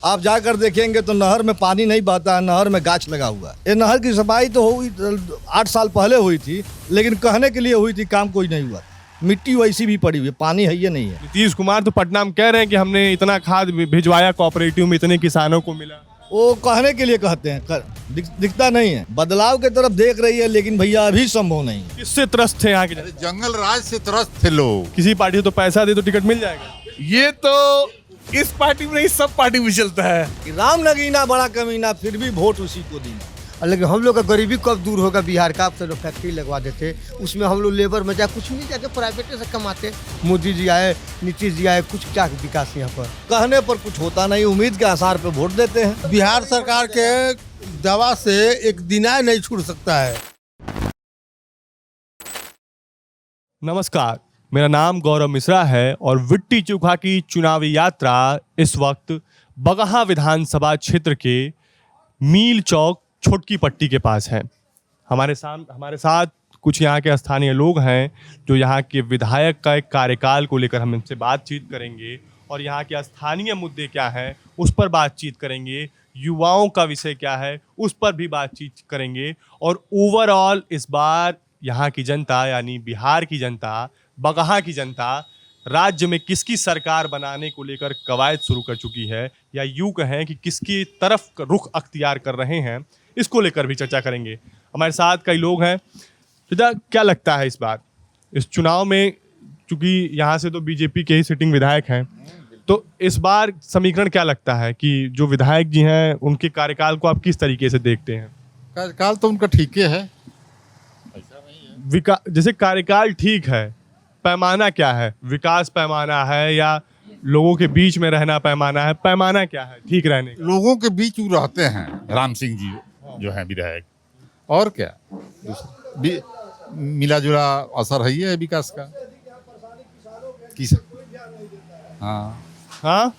आप जाकर देखेंगे तो नहर में पानी नहीं बहता है, नहर में गाछ लगा हुआ है। ये नहर की सफाई तो हुई 8 साल पहले हुई थी, लेकिन कहने के लिए हुई थी, काम कोई नहीं हुआ। मिट्टी वैसी भी पड़ी हुई है, पानी है ये नहीं है। नीतीश कुमार तो पटना में कह रहे हैं कि हमने इतना खाद भिजवाया, कोऑपरेटिव में इतने किसानों को मिला। वो कहने के लिए कहते हैं, दिखता नहीं है। बदलाव की तरफ देख रही है, लेकिन भैया अभी संभव नहीं। किससे त्रस्त थे यहाँ के जनता? जंगल राज से त्रस्त थे लोग। किसी पार्टी से तो पैसा दे तो टिकट मिल जाएगा। ये तो इस पार्टी में नहीं, सब पार्टी में चलता है कि राम नगीना बड़ा कमीना, फिर भी वोट उसी को देना। लेकिन हम लोग का गरीबी कब दूर होगा? बिहार का आप तो लोग फैक्ट्री लगवा देते, उसमें हम लोग लेबर में जाए कुछ नहीं, जाके प्राइवेट से कमाते। मोदी जी आए, नीतीश जी आए, कुछ क्या विकास यहाँ पर? कहने पर कुछ होता नहीं, उम्मीद के आसार पे वोट देते हैं। बिहार सरकार के दवा से एक दिनाय नहीं छूट सकता है। नमस्कार, मेरा नाम गौरव मिश्रा है और विट्टी चोखा की चुनावी यात्रा इस वक्त बगहा विधानसभा क्षेत्र के मील चौक छोटकी पट्टी के पास है। हमारे साथ कुछ यहाँ के स्थानीय लोग हैं जो यहाँ के विधायक का एक कार्यकाल को लेकर हम इनसे बातचीत करेंगे और यहाँ के स्थानीय मुद्दे क्या हैं उस पर बातचीत करेंगे, युवाओं का विषय क्या है उस पर भी बातचीत करेंगे और ओवरऑल इस बार यहाँ की जनता यानी बिहार की जनता, बगहा की जनता राज्य में किसकी सरकार बनाने को लेकर कवायद शुरू कर चुकी है या यूँ कहें कि किसकी तरफ रुख अख्तियार कर रहे हैं, इसको लेकर भी चर्चा करेंगे। हमारे साथ कई लोग हैं। तो क्या लगता है इस बार इस चुनाव में, चूंकि यहाँ से तो बीजेपी के ही सिटिंग विधायक हैं, तो इस बार समीकरण क्या लगता है कि जो विधायक जी हैं उनके कार्यकाल को आप किस तरीके से देखते हैं? कार्यकाल तो उनका ठीक है, जैसे कार्यकाल ठीक है, पैमाना क्या है? विकास पैमाना है या लोगों के बीच में रहना पैमाना है? पैमाना क्या है ठीक रहने का? लोगों के बीच वो रहते हैं राम सिंह जी जो हैं विधायक, और क्या मिला जुला असर है विकास का। हाँ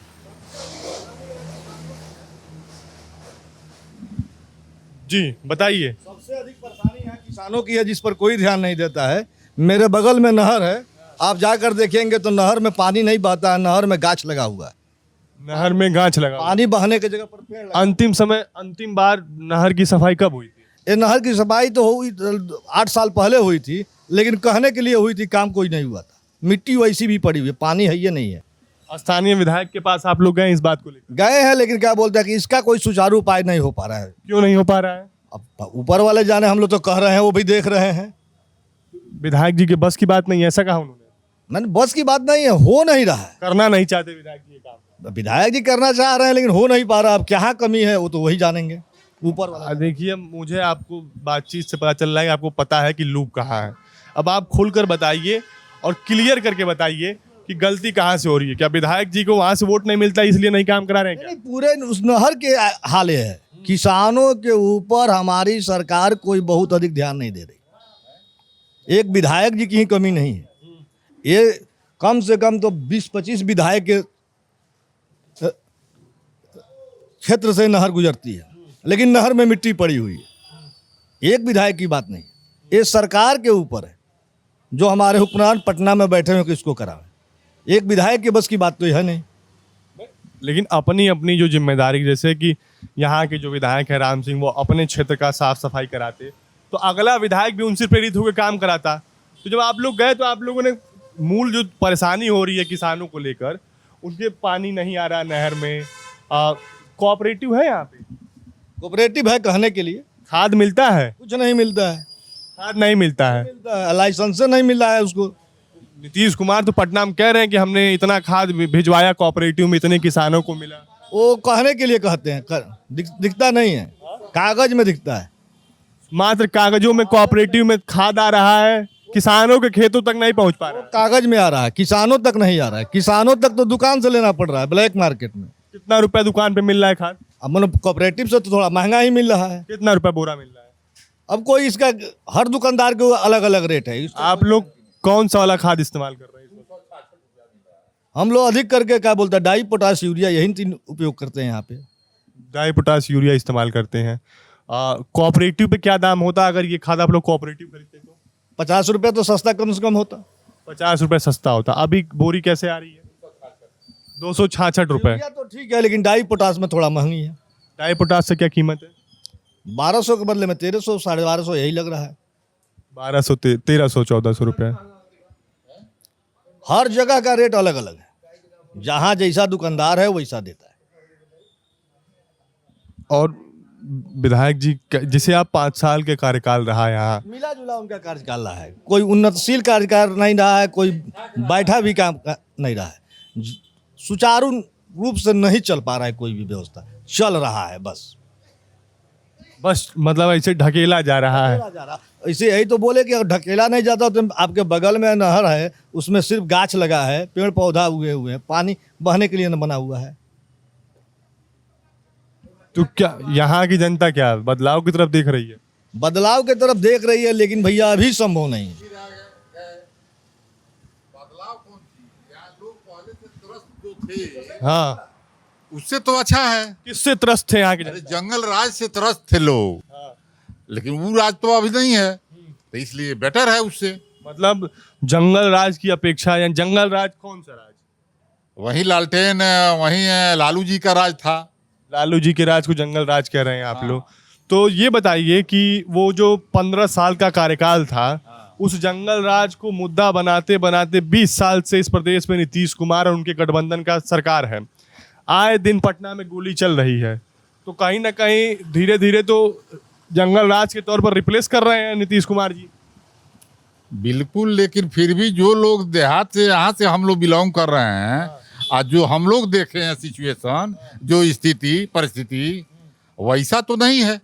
जी बताइए। सबसे अधिक परेशानी यहाँ किसानों की है, जिस पर कोई ध्यान नहीं देता है। मेरे बगल में नहर है, आप जाकर देखेंगे तो नहर में पानी नहीं बहता है, नहर में गाछ लगा हुआ है। नहर में गाछ लगा, पानी बहने की जगह पर पेड़ लगा। अंतिम बार नहर की सफाई कब हुई थी? ये नहर की सफाई तो हुई 8 साल पहले हुई थी, लेकिन कहने के लिए हुई थी, काम कोई नहीं हुआ था। मिट्टी वैसी भी पड़ी हुई है, पानी है ये नहीं है। स्थानीय विधायक के पास आप लोग गए इस बात को लेकर? गए हैं, लेकिन क्या बोलते हैं कि इसका कोई सुचारू उपाय नहीं हो पा रहा है। क्यों नहीं हो पा रहा है? अब ऊपर वाले जाने, हम लोग तो कह रहे हैं, वो भी देख रहे हैं। विधायक जी के बस की बात नहीं है, ऐसा कहा उन्होंने? मैंने बस की बात नहीं है, हो नहीं रहा है। करना नहीं चाहते विधायक जी ये काम? विधायक जी करना चाह रहे हैं, लेकिन हो नहीं पा रहा। अब क्या कमी है वो तो वही जानेंगे, ऊपर वाला। देखिए, मुझे आपको बातचीत से पता चल रहा है कि आपको पता है कि लूप कहाँ है। अब आप खुलकर बताइए और क्लियर करके बताइए कि गलती कहाँ से हो रही है। क्या विधायक जी को वहाँ से वोट नहीं मिलता इसलिए नहीं काम करा रहे हैं क्या? पूरे उस नहर के हाल है, किसानों के ऊपर हमारी सरकार कोई बहुत अधिक ध्यान नहीं दे रही। एक विधायक जी की ही कमी नहीं है, ये कम से कम तो 20-25 विधायक के क्षेत्र से नहर गुजरती है, लेकिन नहर में मिट्टी पड़ी हुई है। एक विधायक की बात नहीं, ये सरकार के ऊपर है। जो हमारे हुक्मरान पटना में बैठे हुए किसको करावे? एक विधायक के बस की बात तो यह नहीं। लेकिन अपनी अपनी जो जिम्मेदारी, जैसे कि यहाँ के जो विधायक है राम सिंह, वो अपने क्षेत्र का साफ सफाई कराते तो अगला विधायक भी उनसे प्रेरित होकर काम कराता। तो जब आप लोग गए तो आप लोगों ने मूल जो परेशानी हो रही है किसानों को लेकर, उनके पानी नहीं आ रहा नहर में, कोऑपरेटिव है यहाँ पे? कोऑपरेटिव है कहने के लिए, खाद मिलता है? कुछ नहीं मिलता है। खाद नहीं मिलता है, लाइसेंस से नहीं मिला है उसको। नीतीश कुमार तो पटना में कह रहे हैं कि हमने इतना खाद भिजवाया, कोऑपरेटिव में इतने किसानों को मिला। वो कहने के लिए कहते हैं, दिखता नहीं है, कागज में दिखता है। मात्र कागजों में कोऑपरेटिव में खाद आ रहा है, किसानों के खेतों तक नहीं पहुंच पा रहा है। कागज में आ रहा है, किसानों तक नहीं आ रहा है। किसानों तक तो दुकान से लेना पड़ रहा है, ब्लैक मार्केट में। कितना रुपया दुकान पे मिल रहा है खाद? अब मतलब कोऑपरेटिव से तो थोड़ा महंगा ही मिल रहा है। कितना रुपया बोरा मिल रहा है? अब कोई इसका, हर दुकानदार के अलग अलग रेट है। आप लोग कौन सा वाला खाद इस्तेमाल कर रहे हैं? हम लोग अधिक करके क्या बोलते हैं, डाई, पोटाश, यूरिया, यही 3 उपयोग करते हैं यहाँ पे। डाई, पोटाश, यूरिया इस्तेमाल करते हैं। कोऑपरेटिव पे क्या दाम होता अगर ये खाद आप लोग कोऑपरेटिव खरीदते तो? 50 रुपये तो सस्ता कम से कम होता। 50 रुपये सस्ता होता। अभी बोरी कैसे आ रही है? 266 रुपए। यूरिया तो ठीक है, लेकिन डाई पोटास में थोड़ा महंगी है। डाई पोटास से क्या कीमत है? 1200 के बदले में 1300, 1250 यही लग रहा है। 1200, 1300, 1400 रुपए। हर जगह का रेट अलग अलग है, जहाँ जैसा दुकानदार है वैसा देता है। और विधायक जी जिसे आप 5 साल के कार्यकाल रहा यहाँ, मिला जुला उनका कार्यकाल रहा है, कोई उन्नतशील कार्यकाल नहीं रहा है, कोई बैठा भी काम नहीं रहा है, सुचारू रूप से नहीं चल पा रहा है, कोई भी व्यवस्था चल रहा है बस मतलब ऐसे ढकेला जा रहा है। जा रहा। ऐसे यही तो बोले कि अगर ढकेला नहीं जाता तो आपके बगल में नहर है, उसमें सिर्फ गाछ लगा है, पेड़ पौधा उगे हुए हैं, पानी बहने के लिए न बना हुआ है। तो क्या यहाँ की जनता क्या बदलाव की तरफ देख रही है? बदलाव की तरफ देख रही है, लेकिन भैया अभी संभव नहीं है। बदलाव कौन सी? यहाँ लोग पहले से त्रस्त जो थे हाँ, उससे तो अच्छा है। किससे त्रस्त थे यहाँ की अरे जनता? जंगल राज से त्रस्त थे लोग, लेकिन वो राज तो अभी नहीं है, तो इसलिए बेटर है उससे। मतलब जंगल राज की अपेक्षा, या जंगल राज कौन सा राज? वही लालटेन, वही लालू जी का राज था। लालू जी के राज को जंगल राज कह रहे हैं आप लोग। तो ये बताइए कि वो जो 15 साल का कार्यकाल था, उस जंगल राज को मुद्दा बनाते बनाते 20 साल से इस प्रदेश में नीतीश कुमार और उनके गठबंधन का सरकार है। आए दिन पटना में गोली चल रही है, तो कहीं ना कहीं धीरे धीरे तो जंगल राज के तौर पर रिप्लेस कर रहे हैं नीतीश कुमार जी। बिल्कुल, लेकिन फिर भी जो लोग देहात से, यहाँ से हम लोग बिलोंग कर रहे हैं, आज जो हम लोग देखे हैं सिचुएशन, जो स्थिति परिस्थिति, वैसा तो नहीं है।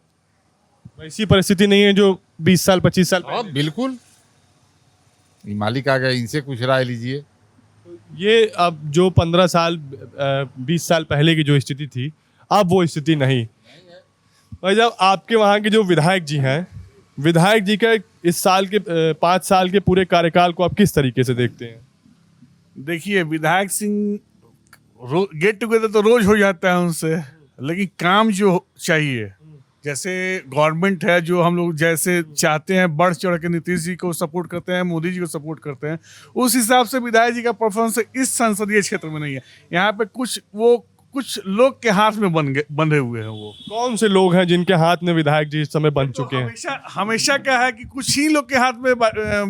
वैसी परिस्थिति नहीं है जो 20 साल 25 साल अब बिल्कुल ये मालिक आ गए, इनसे कुछ राय लीजिए। ये अब जो 15 साल 20 साल पहले की जो स्थिति थी, अब वो स्थिति नहीं। और जब आपके वहाँ के जो विधायक जी हैं, विधायक जी का इस साल के 5 साल के पूरे कार्यकाल को आप किस तरीके से देखते हैं? देखिए, विधायक सिंह गेट टुगेदर तो रोज हो जाता है उनसे, लेकिन काम जो चाहिए, जैसे गवर्नमेंट है जो हम लोग जैसे चाहते हैं, बढ़ चढ़ के नीतीश जी को सपोर्ट करते हैं, मोदी जी को सपोर्ट करते हैं, उस हिसाब से विधायक जी का परफॉर्मेंस इस संसदीय क्षेत्र में नहीं है। यहाँ पे कुछ लोग के हाथ में बंधे हुए हैं। वो कौन से लोग हैं जिनके हाथ में विधायक जी इस समय बन चुके हैं? हमेशा क्या है कि कुछ ही लोग के हाथ में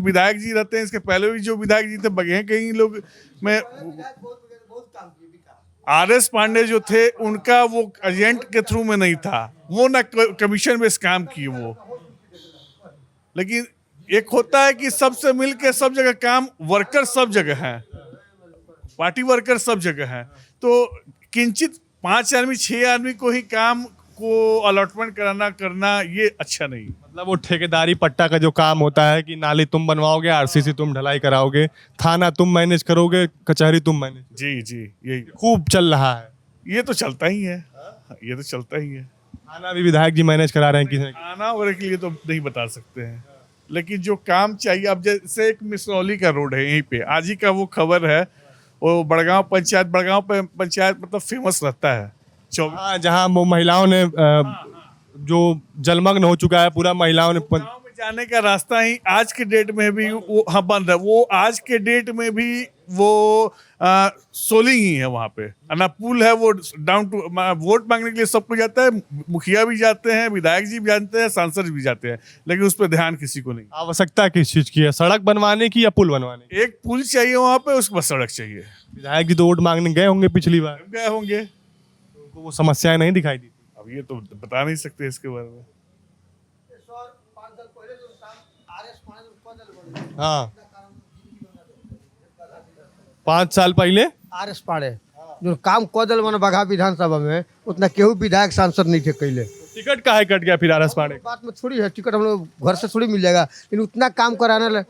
विधायक जी रहते हैं। इसके पहले भी जो विधायक जी थे बगे कई लोग में, आर.एस. पांडे जो थे, उनका वो एजेंट के थ्रू में नहीं था, वो ना कमीशन बेस काम किए वो। लेकिन एक होता है कि सबसे मिल के सब जगह काम, वर्कर सब जगह हैं, पार्टी वर्कर सब जगह हैं, तो किंचित 5 आदमी 6 आदमी को ही काम को अलॉटमेंट करना ये अच्छा नहीं। मतलब वो ठेकेदारी पट्टा का जो काम होता है कि नाली तुम बनवाओगे, आरसीसी तुम ढलाई कराओगे, थाना तुम मैनेज करोगे, कचहरी तुम मैनेज। जी यही खूब चल रहा है। ये तो चलता ही है, ये तो चलता ही है। थाना भी विधायक जी मैनेज करा रहे हैं किसी ने? आना वगैरह के लिए तो नहीं बता सकते हैं, लेकिन जो काम चाहिए, अब जैसे एक मिसरौली का रोड है यहीं पे, आज ही का वो खबर है, वो बड़गांव पंचायत मतलब फेमस रहता है। हाँ, जहाँ वो महिलाओं ने जो जलमग्न हो चुका है पूरा, महिलाओं ने गाँव में जाने का रास्ता ही आज के डेट में भी वो बंद है। वो आज के डेट में भी वो सोलिंग ही है वहाँ पे, ना पुल है। वो डाउन टू वोट मांगने के लिए सबको जाता है, मुखिया भी जाते हैं, विधायक जी भी जानते हैं, सांसद भी जाते हैं, लेकिन उस पर ध्यान किसी को नहीं। आवश्यकता किस चीज की है? सड़क बनवाने की या पुल बनवाने की? एक पुल चाहिए वहाँ पे, उसके बाद सड़क चाहिए। विधायक जी तो वोट मांगने गए होंगे पिछली बार, गए होंगे, उनको वो समस्याएं नहीं दिखाई दी? अब ये तो बता नहीं सकते इसके बारे में। हाँ, 5 साल पहले आर.एस. पांडे जो काम कदल मन बघा विधानसभा में, उतना केहू विधायक सांसद नहीं थे कैले। टिकट काहे कट गया फिर आर.एस. पांडे? बात में थोड़ी है, टिकट हम लोग घर से थोड़ी मिल जाएगा, लेकिन उतना काम कराने ला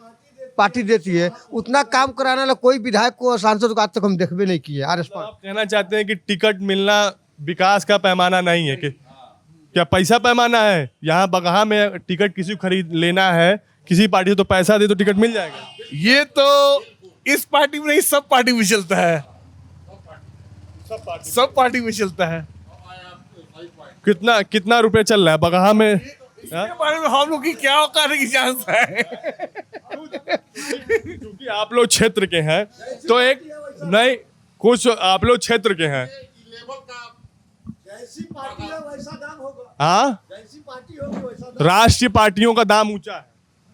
पार्टी देती है, उतना काम कराने ला कोई विधायक को, सांसद को आज तक हम देखबे नहीं किए। आर.एस. पांडे आप कहना चाहते हैं कि टिकट मिलना विकास का पैमाना नहीं है? कि क्या पैसा पैमाना है? यहाँ बगहा में टिकट किसी को खरीद लेना है, किसी पार्टी से तो पैसा दे तो टिकट मिल जाएगा। ये तो इस पार्टी में नहीं, सब पार्टी में चलता है, सब पार्टी में चलता है। कितना रुपए चल रहा है बगहा में? इसके बारे में हम लोग की क्या औकात की चांस है? क्योंकि आप लोग क्षेत्र के हैं, तो एक नहीं, कुछ आप लोग क्षेत्र के हैं। जैसी पार्टी है वैसा दाम होगा, हाँ, जैसी पार्टी होगी वैसा दाम, राष्ट्रीय पार्टियों का दाम ऊंचा है।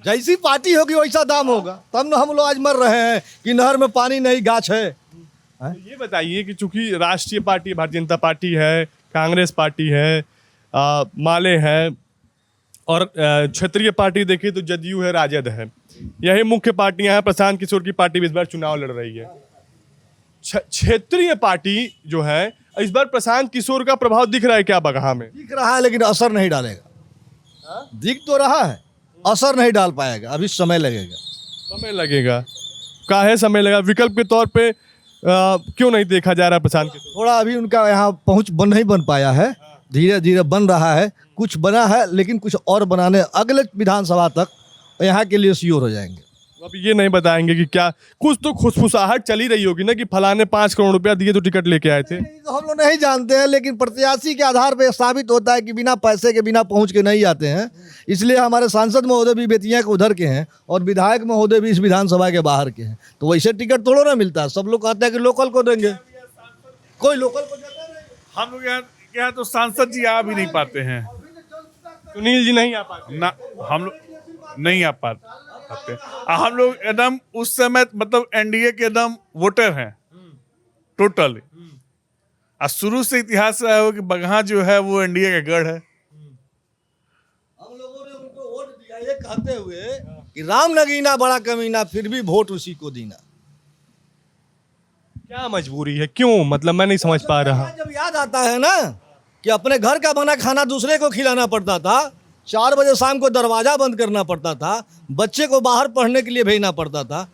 जैसी पार्टी होगी वैसा दाम होगा। तब ना हम लोग आज मर रहे हैं कि नहर में पानी नहीं, गाछ है। तो ये बताइए कि चूंकि राष्ट्रीय पार्टी भारतीय जनता पार्टी है, कांग्रेस पार्टी है, माले है, और क्षेत्रीय पार्टी देखिए तो जदयू है, राजद है, यही मुख्य पार्टियां हैं। प्रशांत किशोर की पार्टी भी इस बार चुनाव लड़ रही है। क्षेत्रीय पार्टी जो है, इस बार प्रशांत किशोर का प्रभाव दिख रहा है क्या बगहा में? दिख रहा है लेकिन असर नहीं डालेगा। दिख तो रहा है, असर नहीं डाल पाएगा, अभी समय लगेगा। समय लगेगा, काहे समय लगा? विकल्प के तौर पे क्यों नहीं देखा जा रहा प्रशांत किशोर? थोड़ा अभी उनका यहाँ पहुँच नहीं बन पाया है, धीरे धीरे बन रहा है। कुछ बना है लेकिन कुछ और बनाने अगले विधानसभा तक यहाँ के लिए श्योर हो जाएंगे। अब ये नहीं बताएंगे कि क्या कुछ तो खुशफुसाहट चली रही होगी ना कि फलाने 5 करोड़ रुपया दिए तो टिकट लेके आए थे। तो हम लोग नहीं जानते हैं, लेकिन प्रत्याशी के आधार पर साबित होता है कि बिना पैसे के, बिना पहुंच के नहीं आते हैं। इसलिए हमारे सांसद महोदय भी बेतिया के उधर के हैं और विधायक महोदय भी इस विधानसभा के बाहर के हैं। तो वैसे टिकट थोड़ा ना मिलता है। सब लोग कहते हैं कि लोकल को देंगे, कोई लोकल को देता नहीं। हम लोग यहाँ तो सांसद जी आ भी नहीं पाते हैं सुनील जी नहीं आ पाते ना, हम लोग नहीं आ पाते। हम लोग एकदम उस समय मतलब एनडीए के एकदम वोटर हैं टोटल। और शुरू से इतिहास रहा हो कि बगहा जो है वो एनडीए का गढ़ है। हम लोगों ने उनको वोट दिया ये कहते हुए कि राम नगीना बड़ा कमीना, फिर भी वोट उसी को देना। क्या मजबूरी है? क्यों? मतलब मैं नहीं समझ पा रहा। जब याद आता है ना कि अपने घर का बना खाना दूसरे को खिलाना पड़ता था, 4 बजे शाम को दरवाजा बंद करना पड़ता था, बच्चे को बाहर पढ़ने के लिए भेजना पड़ता था,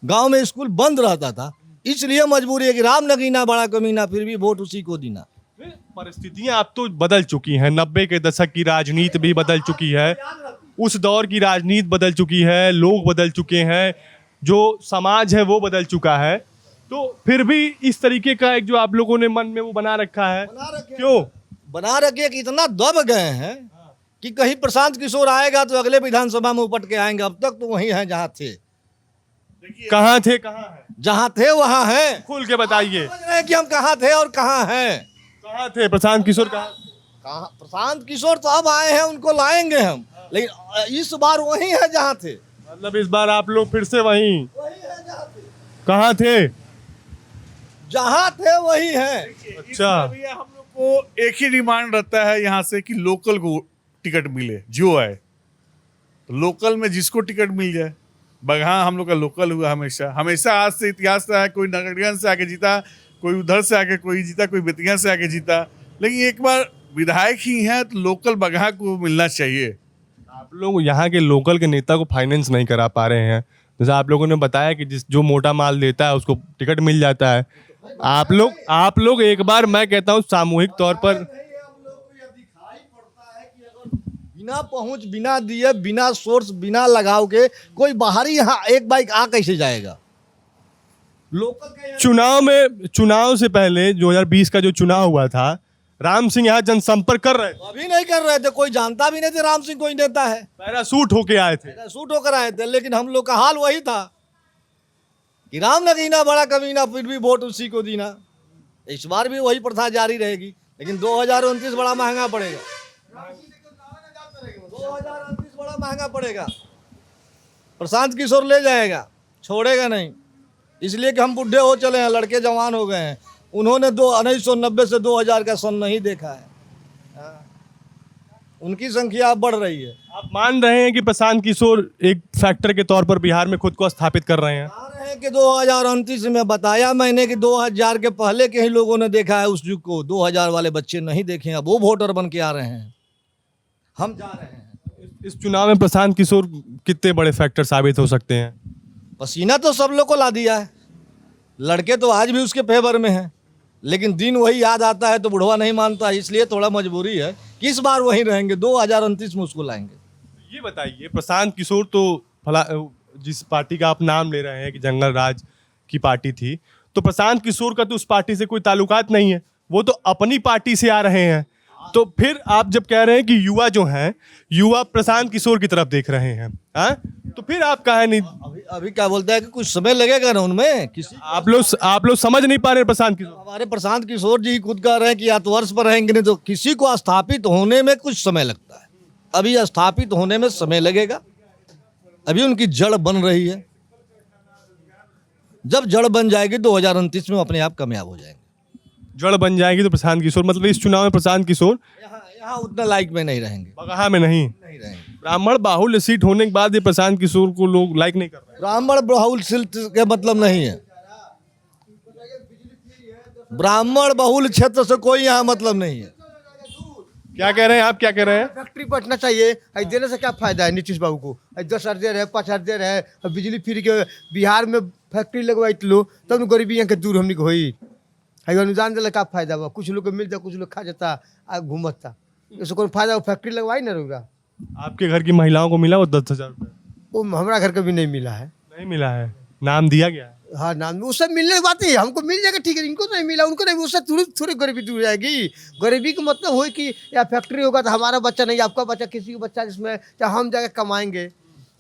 गांव में स्कूल बंद रहता था, इसलिए मजबूरी है कि राम नगीना बड़ा कमीना, फिर भी वोट उसी को देना। परिस्थितियां अब तो बदल चुकी हैं। 90 के दशक की राजनीति भी बदल चुकी है, उस दौर की राजनीति बदल चुकी है, लोग बदल चुके हैं, जो समाज है वो बदल चुका है। तो फिर भी इस तरीके का एक जो आप लोगों ने मन में वो बना रखा है, क्यों बना रखे कि इतना दब गए हैं कि कहीं प्रशांत किशोर आएगा तो अगले विधानसभा में उपट के आएंगे। अब तक तो वही हैं जहाँ थे। कहाँ थे, कहाँ है? जहाँ थे वहाँ हैं। खुल के बताइए, समझ रहे हैं कि हम कहाँ थे और कहाँ हैं। कहाँ थे प्रशांत किशोर? कहाँ प्रशांत किशोर तो अब आए हैं, उनको लाएंगे हम, लेकिन इस बार वही है जहाँ थे। मतलब इस बार आप लोग फिर से वहीं वही है जहाँ थे, कहाँ थे? जहाँ थे वही हैं। अच्छा, अभी हम लोग को एक ही डिमांड रहता है यहाँ से कि लोकल को टिकट मिले, जो आए तो लोकल में जिसको टिकट मिल जाए। बगहा हम लोग का लोकल हुआ हमेशा, हमेशा आज से इतिहास रहा है। कोई नगरगंज से आके जीता, कोई उधर से आके कोई जीता, कोई बेतिया से आके जीता, लेकिन एक बार विधायक ही है तो लोकल बगहा को मिलना चाहिए। आप लोग यहाँ के लोकल के नेता को फाइनेंस नहीं करा पा रहे हैं। जैसे आप लोगों ने बताया कि जो मोटा माल देता है उसको टिकट मिल जाता है। आप लोग एक बार, मैं कहता हूँ सामूहिक तौर पर, बिना पहुंच, बिना दिए, बिना सोर्स, बिना लगाव के कोई बाहरी यहाँ एक बाइक आ कैसे जाएगा? लोकल का चुनाव से पहले 2020 का जो चुनाव हुआ था, राम सिंह यहाँ जनसंपर्क कर रहे थे। अभी नहीं कर रहे थे, कोई जानता भी नहीं थे राम सिंह कोई नेता है। पैरासूट होके आए थे, सूट होकर आए थे, लेकिन हम लोग का हाल वही था कि राम नगीना बड़ा कमीना, फिर भी वोट उसी को देना। इस बार भी वही प्रथा जारी रहेगी, लेकिन 2029 बड़ा महंगा पड़ेगा। 2029 बड़ा महंगा पड़ेगा। प्रशांत किशोर ले जाएगा, छोड़ेगा नहीं, इसलिए कि हम बुढ़े हो चले हैं, लड़के जवान हो गए हैं। उन्होंने 1990 से 2000 का सन नहीं देखा है। उनकी संख्या अब बढ़ रही है। आप मान रहे हैं कि प्रशांत किशोर एक फैक्टर के तौर पर बिहार में खुद को स्थापित कर रहे हैं? आ रहे हैं कि 2029 में बताया मैंने कि 2000 के पहले के ही लोगों ने देखा है उस युग को, 2000 वाले बच्चे नहीं देखे, अब वो वोटर बन के आ रहे हैं। हम जा रहे हैं। इस चुनाव में प्रशांत किशोर कितने बड़े फैक्टर साबित हो सकते हैं? पसीना तो सब लोग को ला दिया है, लड़के तो आज भी उसके फेवर में हैं, लेकिन दिन वही याद आता है तो बुढ़वा नहीं मानता, इसलिए थोड़ा मजबूरी है कि इस बार वहीं रहेंगे। 2029 में उसको लाएंगे। ये बताइए, प्रशांत किशोर तो जिस पार्टी का आप नाम ले रहे हैं कि जंगल राज की पार्टी थी, तो प्रशांत किशोर का तो उस पार्टी से कोई ताल्लुकात नहीं है, वो तो अपनी पार्टी से आ रहे हैं। तो फिर आप जब कह रहे हैं कि युवा जो हैं, युवा प्रशांत किशोर की तरफ देख रहे हैं, हाँ? तो फिर आप कहा नहीं, अभी अभी क्या बोलता है कि कुछ समय लगेगा ना उनमें किसी आप लोग समझ नहीं पा रहे प्रशांत किशोर। हमारे प्रशांत किशोर जी खुद कह रहे हैं कि या तो वर्ष पर रहेंगे, नहीं तो किसी को स्थापित होने में कुछ समय लगता है। अभी स्थापित होने में समय लगेगा, अभी उनकी जड़ बन रही है। जब जड़ बन जाएगी 2029 में अपने आप कामयाब हो जाएंगे। जड़ बन जाएगी तो प्रशांत किशोर, मतलब इस चुनाव में प्रशांत किशोर यहाँ उतना लाइक में नहीं रहेंगे, बगहा में नहीं। नहीं रहेंगे। ब्राह्मण बाहुल्य सीट होने के बाद ये प्रशांत किशोर को लोग लाइक नहीं कर रहे। ब्राह्मण बहुल सीट के मतलब नहीं है, ब्राह्मण बहुल क्षेत्र से कोई यहाँ मतलब नहीं है। क्या कह रहे हैं आप, क्या कह रहे हैं? फैक्ट्री बैठना चाहिए। देने से क्या फायदा है नीतीश बाबू को? 10,000 दे रहे, 5,000 दे रहे, अब बिजली फ्री के बिहार में फैक्ट्री लगवाई लो तब न गरीबी यहाँ के दूर हमने होई। अनुदान दिला का फायदा बा? कुछ लोग को मिलता, कुछ लोग खा जाता आ घूमता, इससे कोई फायदा? वो फैक्ट्री लगवाई ना रहेगा। आपके घर की महिलाओं को मिला वो 10,000 रुपये? वो हमारा घर का भी नहीं मिला है। नहीं मिला है, नाम दिया गया है। हाँ, नाम उससे मिलने की बात नहीं है, हमको मिल जाएगा ठीक है, इनको नहीं मिला, उनको नहीं, उससे थोड़ी थोड़ी गरीबी दूर जाएगी। गरीबी का मतलब हो कि या फैक्ट्री होगा तो हमारा बच्चा नहीं, आपका बच्चा, किसी का बच्चा जिसमें चाहे हम जाके कमाएंगे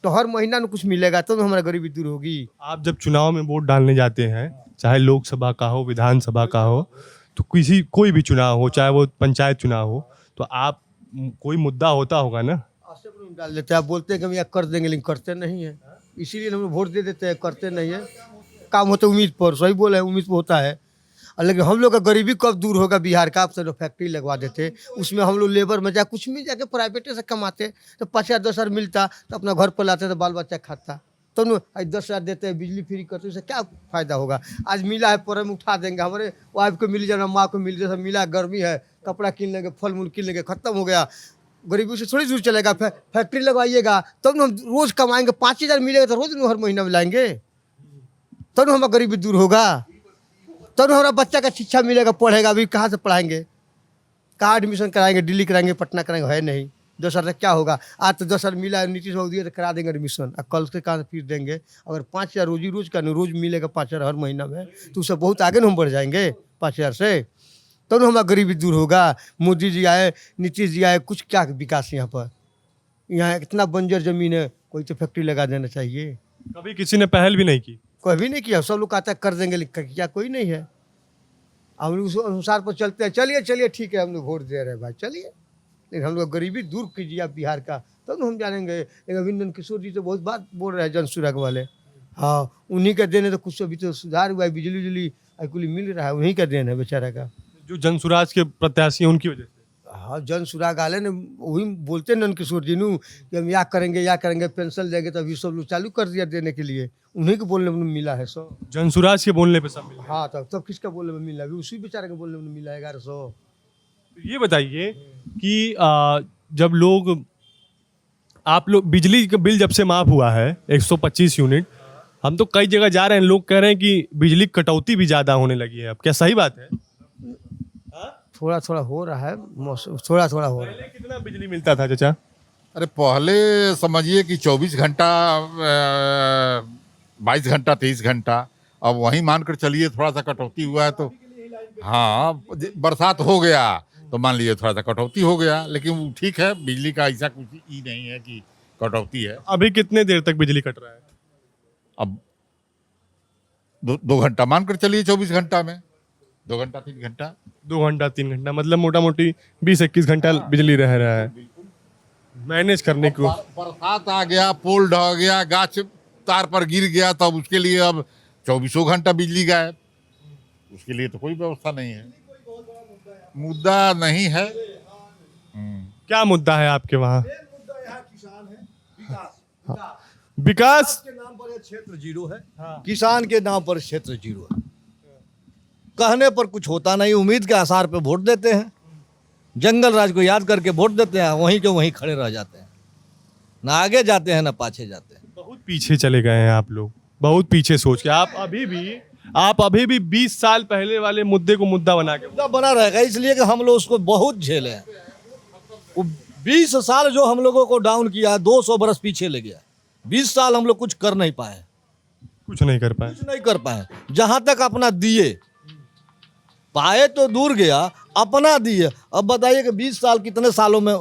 तो हर महीना में कुछ मिलेगा तो हमारा गरीबी दूर होगी। आप जब चुनाव में वोट डालने जाते हैं, चाहे लोकसभा का हो, विधानसभा का हो, तो कोई भी चुनाव हो, चाहे वो पंचायत चुनाव हो, तो आप कोई मुद्दा होता होगा ना? डाल देते हैं, आप बोलते हैं कि हम यहाँ कर देंगे लेकिन करते नहीं है, इसीलिए हम लोग वोट दे देते हैं, करते नहीं है। काम होता है उम्मीद पर, सही बोले, उम्मीद पर होता है। लेकिन हम लोग का गरीबी कब दूर होगा? बिहार का आप सब फैक्ट्री लगवा देते, उसमें हम लोग लेबर में जा कुछ मिल जाके प्राइवेटे से कमाते, तो 5,000 10,000 मिलता तो अपना घर पर लाते तो बाल बच्चा खाता। तो 10,000 देते हैं, बिजली फ्री करते, उससे क्या फायदा होगा? आज मिला है पर में उठा देंगे, हमारे वाइफ को मिल जाना, माँ को मिल जाए, मिला, गर्मी है, कपड़ा किन लेंगे, फल मूल किन लेंगे, खत्म हो गया। गरीबी से थोड़ी दूर चलेगा। फैक्ट्री लगवाइएगा तब न हम रोज कमाएंगे, 5,000 मिलेगा तो रोज हर महीना में लाएंगे, तब हमारा गरीबी दूर होगा, तब हमारा बच्चा का शिक्षा मिलेगा, पढ़ेगा। अभी कहाँ से पढ़ाएंगे, कहाँ एडमिशन कराएंगे? दिल्ली कराएंगे, पटना कराएंगे, है नहीं। 10,000 से क्या होगा? आज तो 10,000 मिला है, नीतीश बाबू दिए तो करा देंगे एडमिशन, और कल से कहाँ से फीस देंगे? अगर 5,000 रोज का नहीं, रोज मिलेगा 5,000 हर महीना में, तो उससे बहुत आगे हम बढ़ जाएंगे 5,000 से, तब हमारा गरीबी दूर होगा। मोदी जी आए, नीतीश जी आए, कुछ क्या विकास यहाँ पर? यहाँ इतना बंजर जमीन है, कोई तो फैक्ट्री लगा देना चाहिए। कभी किसी ने पहल भी नहीं की? कोई भी नहीं किया, सब लोग कहता है कर देंगे, लिख कर किया कोई नहीं है। हम लोग उस अनुसार पर चलते हैं, चलिए चलिए ठीक है, हम लोग वोट दे रहे हैं भाई, चलिए, लेकिन हम लोग गरीबी दूर कीजिए आप बिहार का, तब हम जानेंगे। लेकिन अभिनंदन किशोर जी तो बहुत बात बोल रहे हैं जन सुराग वाले, हाँ, उन्हीं का देन है, तो कुछ अभी तो सुधार हुआ है, बिजली उजली कुली मिल रहा है, उन्हीं का देन है बेचारा का। जो जनसुराज के प्रत्याशी हैं उनकी वजह से? हाँ, जन सुराग वाले ने वही बोलते हैं नंद किशोर जी नू कि हम या करेंगे, पेंशन देंगे, तो अभी सब लोग चालू कर दिया देने के लिए, उन्हीं को बोलने में मिला है 100। जनसुराज के बोलने पे सब मिला। हाँ, तब किसका बोलने में मिला? अभी उसी बेचारे के बोलने में मिला 1100। ये बताइए कि जब आप लोग बिजली का बिल जब से माफ हुआ है 125 यूनिट, हम तो कई जगह जा रहे हैं, लोग कह रहे हैं कि बिजली कटौती भी ज्यादा होने लगी है, अब क्या सही बात है? थोड़ा थोड़ा हो रहा है, मौसम थोड़ा थोड़ा हो रहा है। पहले कितना बिजली मिलता था चाचा? अरे पहले समझिए कि 24 घंटा, 22 घंटा, 23 घंटा, अब वहीं मानकर चलिए थोड़ा सा कटौती हुआ है तो हाँ, बरसात हो गया तो मान लीजिए थोड़ा सा कटौती हो गया, लेकिन वो ठीक है, बिजली का ऐसा कुछ ही नहीं है कि कटौती है। अभी कितने देर तक बिजली कट रहा है? अब 2 घंटा मानकर चलिए, 24 घंटा में 2 घंटा 3 घंटा, 2 घंटा 3 घंटा, मतलब मोटा मोटी 20-21 घंटा बिजली रह रहा है मैनेज करने को। बरसात आ गया, पोल ढह गया, गाछ तार पर गिर गया, तब उसके लिए अब 24 घंटा बिजली गायब, उसके लिए तो कोई व्यवस्था नहीं है। मुद्दा नहीं है। क्या मुद्दा है आपके वहाँ? विकास के नाम पर क्षेत्र जीरो है, किसान के नाम पर क्षेत्र जीरो है। कहने पर कुछ होता नहीं, उम्मीद के आसार पे वोट देते हैं, जंगल राज को याद करके वोट देते हैं, वहीं के वहीं खड़े रह जाते हैं, ना आगे जाते हैं ना पाछे जाते हैं। बहुत पीछे चले गए हैं आप लोग, बहुत पीछे सोच के। आप अभी भी 20 साल पहले वाले मुद्दे को मुद्दा बना के मुद्दा बना रहेगा, इसलिए कि हम लोग उसको बहुत झेले हैं। वो 20 साल जो हम लोगों को डाउन किया, 200 बरस पीछे ले गया। 20 साल हम लोग कुछ कर नहीं पाए, कुछ नहीं कर पाए। कुछ नहीं कर पाए। जहां तक अपना दिए पाए तो दूर गया, अपना दी है। अब बताइए कि 20 साल कितने सालों में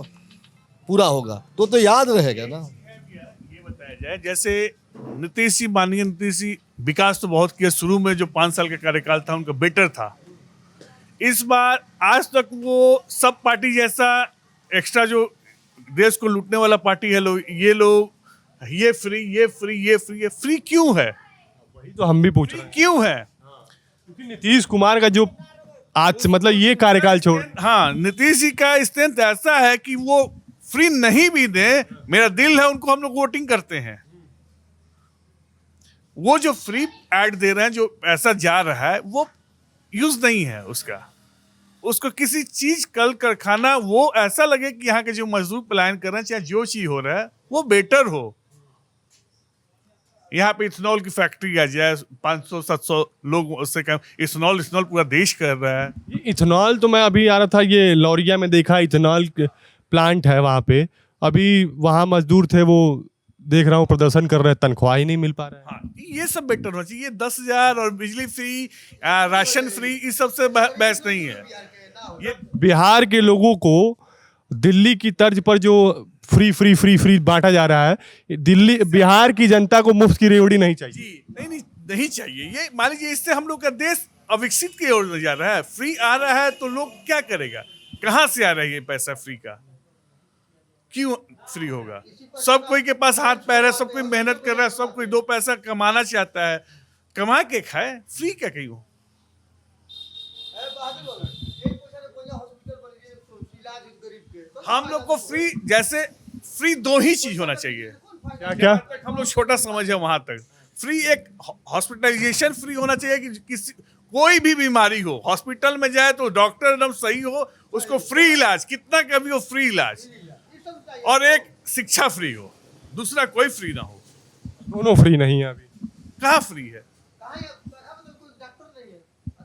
पूरा होगा, तो याद रहेगा ना। ये बताया जाए, जैसे नीतीश जी, माननीय नीतीश जी विकास तो बहुत किया, शुरू में जो 5 साल का कार्यकाल था उनका बेटर था। इस बार आज तक वो सब पार्टी जैसा एक्स्ट्रा जो देश को लूटने वाला पार्टी है, ये फ्री, ये फ्री, ये फ्री, ये फ्री क्यों है? वही तो हम भी पूछ रहे हैं, क्यों है? क्योंकि नीतीश कुमार का जो आज से मतलब ये कार्यकाल छोड़, हाँ, नीतीश जी का स्ट्रेंथ ऐसा है कि वो फ्री नहीं भी दे, मेरा दिल है उनको हम लोग वोटिंग करते हैं। वो जो फ्री ऐड दे रहे हैं, जो पैसा जा रहा है, वो यूज नहीं है उसको किसी चीज कल कारखाना वो ऐसा लगे कि यहाँ के जो मजदूर पलायन कर रहे हैं, चाहे जो चीज हो रहा है वो बेटर हो। यहाँ पे इथेनॉल की फैक्ट्री आ जाए, 500-700 लोग उससे कम, इथेनॉल पूरा देश कर रहा है। ये इथेनॉल तो मैं अभी आ रहा था, ये लौरिया में देखा इथेनॉल प्लांट है वहाँ पे। अभी वहाँ मजदूर थे, वो देख रहा हूँ प्रदर्शन कर रहे हैं, तनख्वाह ही नहीं मिल पा रहा है। हाँ, ये सब बेटर होना चाहिए। 10,000 और बिजली फ्री, राशन फ्री, इस सबसे बेस्ट नहीं है ये। बिहार के लोगों को दिल्ली की तर्ज पर जो फ्री फ्री फ्री फ्री बांटा जा रहा है, दिल्ली बिहार की जनता को मुफ्त की रेवड़ी नहीं चाहिए। जी नहीं चाहिए। ये मान लीजिए, इससे हम लोग का देश अविकसित की ओर जा रहा है। फ्री आ रहा है तो लोग क्या करेगा? कहाँ से आ रहा है ये पैसा फ्री का? क्यों फ्री होगा? सब कोई के पास हाथ पैर है, सब कोई मेहनत कर रहा है, सब कोई 2 पैसा कमाना चाहता है, कमा के खाए। फ्री क्या क्यों? हम लोग को फ्री, जैसे फ्री 2 ही चीज होना चाहिए। क्या जहाँ तक हम लोग छोटा समझ है वहां तक फ्री, एक हॉस्पिटलाइजेशन फ्री होना चाहिए कि किसी कोई भी बीमारी हो, हॉस्पिटल में जाए तो डॉक्टर एकदम सही हो, उसको फ्री इलाज, कितना का भी हो फ्री इलाज। और एक शिक्षा फ्री हो, दूसरा कोई फ्री ना हो। दोनों फ्री नहीं है अभी। कहाँ फ्री है?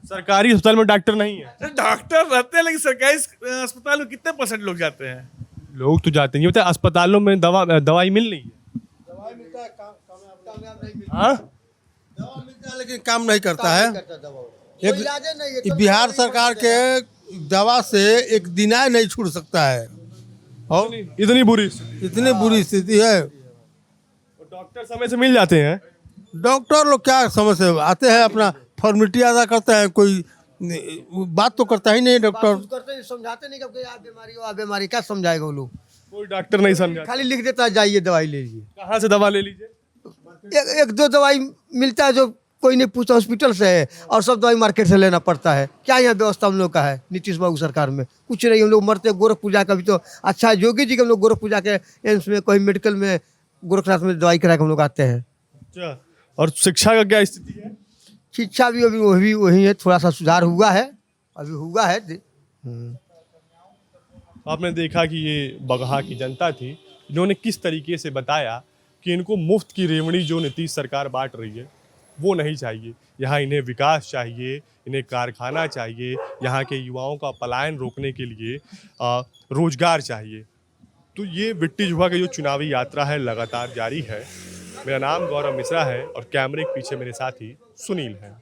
सरकारी अस्पताल में डॉक्टर नहीं है। डॉक्टर रहते हैं, लेकिन सरकारी अस्पताल में कितने % लोग जाते हैं? लोग तो जाते हैं, ये बताए अस्पतालों में दवाई मिल रही है। हाँ, दवा मिलता है लेकिन काम नहीं करता है। एक बिहार सरकार के दवा से एक दिनाय नहीं छूट सकता है, और इतनी बुरी स्थिति। इतनी बुरी स्थिति है। डॉक्टर समय से मिल जाते हैं। डॉक्टर लोग क्या समझ से आते हैं, अपना फॉर्मेलिटी अदा करते हैं, कोई बात तो करता ही नहीं डॉक्टर। करते नहीं, समझाते नहीं कि आप बीमारी हो, आप बीमारी, क्या समझाएगा वो लोग? कोई डॉक्टर नहीं समझा। खाली लिख देता है, जाइए दवाई ले लीजिए। कहाँ से दवा ले लीजिए? एक 2 दवाई मिलता है जो कोई नहीं पूछता, हॉस्पिटल से है, और सब दवाई मार्केट से लेना पड़ता है। क्या यहाँ व्यवस्था हम लोग का है नीतीश बाबू सरकार में? कुछ नहीं। हम लोग मरते गोरख पूजा का भी तो अच्छा है, योगी जी के हम लोग गोरख पूजा के एम्स में, कोई मेडिकल में, गोरखनाथ में दवाई करा के हम लोग आते हैं। अच्छा, और शिक्षा का क्या स्थिति है? शिक्षा भी अभी वही है, थोड़ा सा सुधार हुआ है, अभी हुआ है। आपने देखा कि ये बगहा की जनता थी, इन्होंने किस तरीके से बताया कि इनको मुफ्त की रेवड़ी जो नीतीश सरकार बांट रही है वो नहीं चाहिए। यहाँ इन्हें विकास चाहिए, इन्हें कारखाना चाहिए, यहाँ के युवाओं का पलायन रोकने के लिए रोजगार चाहिए। तो ये विट्टी चोखा की जो चुनावी यात्रा है लगातार जारी है। मेरा नाम गौरव मिश्रा है और कैमरे के पीछे मेरे साथी सुनील हैं।